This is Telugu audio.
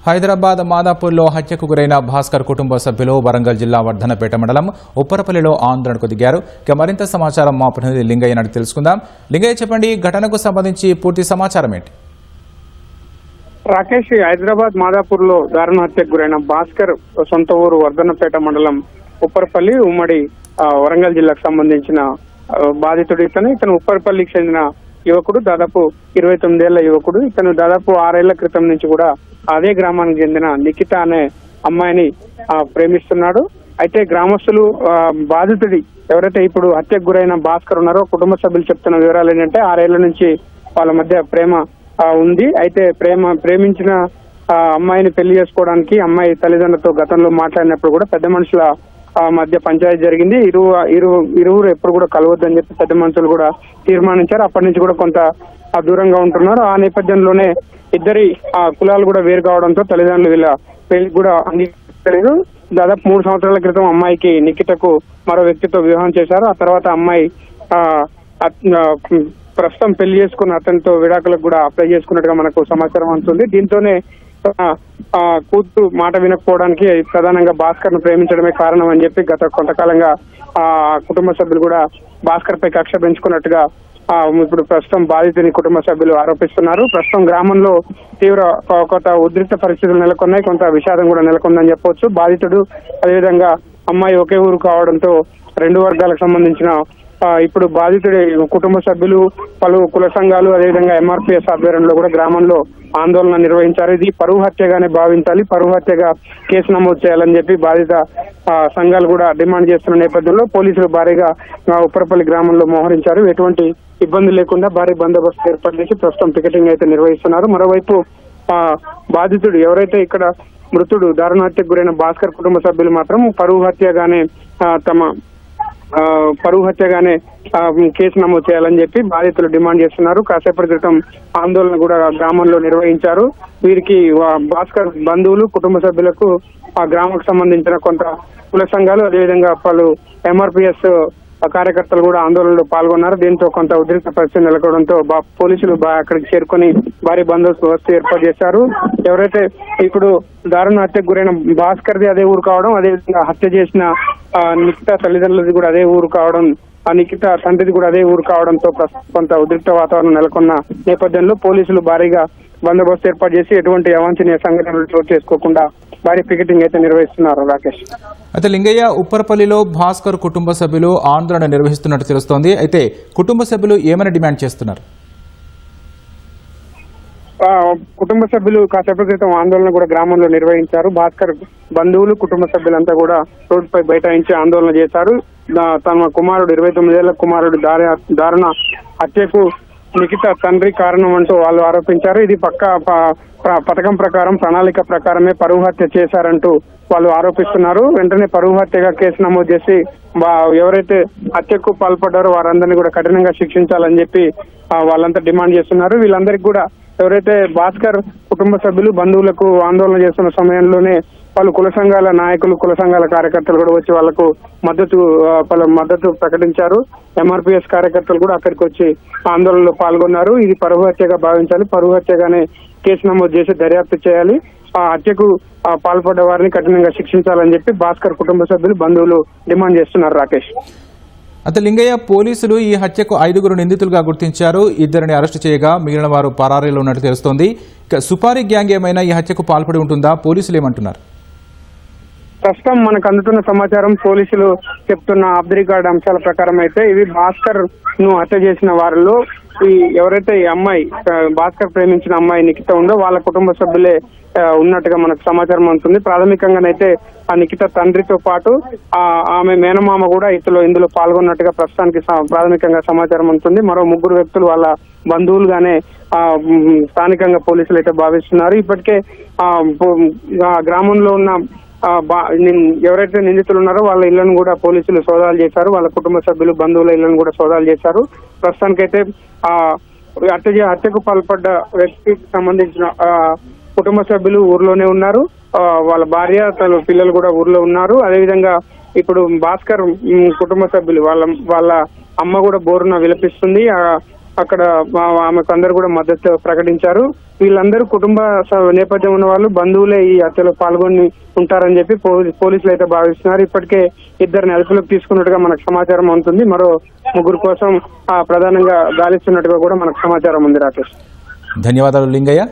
హైదరాబాద్ మాదాపూర్లో హత్యకు గురైన భాస్కర్ కుటుంబ సభ్యులు వరంగల్ జిల్లా వర్ధనపేట మండలం ఉప్పరపల్లిలో ఆందోళనకు దిగారు. మరింత సమాచారం మా ప్రతినిధి లింగయ్య నాడు తెలుసుకుందాం. లింగయ్య, చెప్పండి, ఘటనకు సంబంధించి పూర్తి సమాచారం ఏంటి? రాకేష్, హైదరాబాద్ మాదాపూర్లో దారుణ హత్యకు గురైన భాస్కర్ సొంత ఊరు వర్ధనపేట మండలం ఉప్పరపల్లి ఉమ్మడి వరంగల్ జిల్లాకు సంబంధించిన బాధితుడు. ఇతను ఉప్పరపల్లికి చెందిన యువకుడు, దాదాపు 29 ఏళ్ల యువకుడు. ఇతను దాదాపు 6 ఏళ్ల క్రితం నుంచి కూడా అదే గ్రామానికి చెందిన నిఖిత అనే అమ్మాయిని ప్రేమిస్తున్నాడు. అయితే గ్రామస్తులు బాధితుడి ఎవరైతే ఇప్పుడు హత్యకు గురైన భాస్కర్ ఉన్నారో కుటుంబ సభ్యులు చెప్తున్న వివరాలు ఏంటంటే 6 ఏళ్ల నుంచి వాళ్ళ మధ్య ప్రేమ ఉంది. అయితే ప్రేమించిన అమ్మాయిని పెళ్లి చేసుకోవడానికి అమ్మాయి తల్లిదండ్రులతో గతంలో మాట్లాడినప్పుడు కూడా పెద్ద మనుషుల మధ్య పంచాయతీ జరిగింది. ఇరువురు ఎప్పుడు కూడా కలవద్దని చెప్పి పెద్ద మనుషులు కూడా తీర్మానించారు. అప్పటి నుంచి కూడా కొంత దూరంగా ఉంటున్నారు. ఆ నేపథ్యంలోనే ఇద్దరి కులాలు కూడా వేరు కావడంతో తల్లిదండ్రులు వీళ్ళ పెళ్లి కూడా అంగీకరించలేదు. దాదాపు 3 సంవత్సరాల క్రితం అమ్మాయికి నిఖితకు మరో వ్యక్తితో వివాహం చేశారు. ఆ తర్వాత అమ్మాయి ప్రస్తుతం పెళ్లి చేసుకున్న అతనితో విడాకులకు కూడా అప్లై చేసుకున్నట్టుగా మనకు సమాచారం అందుతుంది. దీంతోనే కూతురు మాట వినకపోవడానికి ప్రధానంగా భాస్కర్ ను ప్రేమించడమే కారణం అని చెప్పి గత కొంతకాలంగా కుటుంబ సభ్యులు కూడా భాస్కర్ పై కక్ష పెంచుకున్నట్టుగా ఇప్పుడు ప్రస్తుతం బాధితుని కుటుంబ సభ్యులు ఆరోపిస్తున్నారు. ప్రస్తుతం గ్రామంలో తీవ్ర కొంత ఉద్రిక్త పరిస్థితులు నెలకొన్నాయి, కొంత విషాదం కూడా నెలకొందని చెప్పవచ్చు. బాధితుడు అదేవిధంగా అమ్మాయి ఒకే ఊరు కావడంతో 2 వర్గాలకు సంబంధించిన ఇప్పుడు బాధితుడి కుటుంబ సభ్యులు, పలు కుల సంఘాలు, అదేవిధంగా MRPS ఆధ్వర్యంలో కూడా గ్రామంలో ఆందోళన నిర్వహించారు. ఇది పరువు హత్యగానే భావించాలి, పరువు హత్యగా కేసు నమోదు చేయాలని చెప్పి బాధిత సంఘాలు కూడా డిమాండ్ చేస్తున్న నేపథ్యంలో పోలీసులు భారీగా ఉప్పరపల్లి గ్రామంలో మోహరించారు. ఎటువంటి ఇబ్బంది లేకుండా భారీ బందోబస్తు ఏర్పాటు చేసి ప్రస్తుతం పికెటింగ్ అయితే నిర్వహిస్తున్నారు. మరోవైపు బాధితుడు ఎవరైతే ఇక్కడ మృతుడు దారుణ హత్యకు గురైన భాస్కర్ కుటుంబ సభ్యులు మాత్రం పరువు హత్యగానే కేసు నమోదు చేయాలని చెప్పి బాధితులు డిమాండ్ చేస్తున్నారు. కాసేపటి క్రితం ఆందోళన కూడా గ్రామంలో నిర్వహించారు. వీరికి భాస్కర్ బంధువులు, కుటుంబ సభ్యులకు ఆ గ్రామానికి సంబంధించిన కొంత కుల సంఘాలు, అదేవిధంగా పలు MRPS కార్యకర్తలు కూడా ఆందోళనలో పాల్గొన్నారు. దీంతో కొంత ఉద్రిక్త పరిస్థితి నెలకొనడంతో పోలీసులు అక్కడికి చేరుకుని భారీ బందోబస్తు ఏర్పాటు చేశారు. ఎవరైతే ఇప్పుడు దారుణ హత్యకు గురైన భాస్కర్ది అదే ఊరు కావడం, అదేవిధంగా హత్య చేసిన నిఖిత తల్లిదండ్రులది కూడా అదే ఊరు కావడం, ఆ నిఖిత తండ్రిది కూడా అదే ఊరు కావడంతో కొంత ఉద్రిక్త వాతావరణం నెలకొన్న నేపథ్యంలో పోలీసులు భారీగా బందోబస్తు ఏర్పాటు చేసి ఎటువంటి అవాంఛనీయ సంఘటనలు చోటు చేసుకోకుండా భారీ పికెటింగ్ అయితే నిర్వహిస్తున్నారు. రాకేష్, అయితే లింగయ్య, ఉప్పరపల్లిలో భాస్కర్ కుటుంబ సభ్యులు ఆందోళన నిర్వహిస్తున్నట్టు తెలుస్తోంది. అయితే కుటుంబ సభ్యులు ఏమైనా డిమాండ్ చేస్తున్నారు? కుటుంబ సభ్యులు కాసేపటి క్రితం ఆందోళన కూడా గ్రామంలో నిర్వహించారు. భాస్కర్ బంధువులు, కుటుంబ సభ్యులంతా కూడా రోడ్డుపై బైఠాయించి ఆందోళన చేశారు. తమ కుమారుడు 29 ఏళ్ల కుమారుడు దారుణ హత్యకు నిఖిత తండ్రి కారణం అంటూ వాళ్ళు ఆరోపించారు. ఇది పథకం ప్రకారం, ప్రణాళిక ప్రకారమే పరువు హత్య చేశారంటూ వాళ్ళు ఆరోపిస్తున్నారు. వెంటనే పరువు హత్యగా కేసు నమోదు చేసి ఎవరైతే హత్యకు పాల్పడ్డారో వారందరినీ కూడా కఠినంగా శిక్షించాలని చెప్పి వాళ్ళంతా డిమాండ్ చేస్తున్నారు. వీళ్ళందరికీ కూడా ఎవరైతే భాస్కర్ కుటుంబ సభ్యులు బంధువులకు ఆందోళన చేస్తున్న సమయంలోనే పలు కుల సంఘాల నాయకులు, కుల సంఘాల కార్యకర్తలు కూడా వచ్చి వాళ్లకు మద్దతు ప్రకటించారు. MRPS కార్యకర్తలు కూడా అక్కడికి వచ్చి ఆందోళనలో పాల్గొన్నారు. ఇది పరువు హత్యగా భావించాలి, పరువు హత్యగానే కేసు నమోదు చేసి దర్యాప్తు చేయాలి, ఆ హత్యకు పాల్పడ్డ వారిని కఠినంగా శిక్షించాలని చెప్పి భాస్కర్ కుటుంబ సభ్యులు, బంధువులు డిమాండ్ చేస్తున్నారు. రాకేష్, అయితే లింగయ్య, పోలీసులు ఈ హత్యకు 5 నిందితులుగా గుర్తించారు. 2 అరెస్టు చేయగా మిగిలిన వారు పరారీలో ఉన్నట్టు తెలుస్తోంది. ఇక సుపారీ గ్యాంగ్ ఏమైనా ఈ హత్యకు పాల్పడి ఉంటుందా? పోలీసులు ఏమంటున్నారు? ప్రస్తుతం మనకు అందుతున్న సమాచారం, పోలీసులు చెప్తున్న ఆఫ్ ది రికార్డ్ అంశాల ప్రకారం అయితే ఇవి భాస్కర్ ను హత్య చేసిన వారిలో ఎవరైతే ఈ అమ్మాయి భాస్కర్ ప్రేమించిన అమ్మాయి నిఖిత ఉందో వాళ్ళ కుటుంబ సభ్యులే ఉన్నట్టుగా మనకు సమాచారం అందుతుంది. ప్రాథమికంగానైతే ఆ నిఖిత తండ్రితో పాటు ఆమె మేనమామ కూడా ఇందులో పాల్గొన్నట్టుగా ప్రస్తుతానికి ప్రాథమికంగా సమాచారం అందుతుంది. మరో 3 వ్యక్తులు వాళ్ళ బంధువులుగానే స్థానికంగా పోలీసులు అయితే భావిస్తున్నారు. ఇప్పటికే గ్రామంలో ఉన్న ఎవరైతే నిందితులు ఉన్నారో వాళ్ళ ఇళ్లను కూడా పోలీసులు సోదాలు చేశారు. వాళ్ళ కుటుంబ సభ్యులు, బంధువుల ఇళ్లను కూడా సోదాలు చేశారు. ప్రస్తుతానికైతే హత్యకు పాల్పడ్డ వ్యక్తికి సంబంధించిన కుటుంబ సభ్యులు ఊర్లోనే ఉన్నారు. వాళ్ళ భార్య, తన పిల్లలు కూడా ఊర్లో ఉన్నారు. అదేవిధంగా ఇప్పుడు భాస్కర్ కుటుంబ సభ్యులు వాళ్ళ అమ్మ కూడా బోరున విలపిస్తుంది. అక్కడ ఆమెకు అందరూ కూడా మద్దతు ప్రకటించారు. వీళ్ళందరూ కుటుంబ నేపథ్యం ఉన్న వాళ్ళు, బంధువులే ఈ హత్యలో పాల్గొని ఉంటారని చెప్పి పోలీసులు అయితే భావిస్తున్నారు. ఇప్పటికే ఇద్దరిని అదుపులోకి తీసుకున్నట్టుగా మనకు సమాచారం ఉంటుంది. మరో ముగ్గురు కోసం ప్రధానంగా గాలిస్తున్నట్టుగా కూడా మనకు సమాచారం ఉంది. రాకేష్, ధన్యవాదాలు లింగయ్య.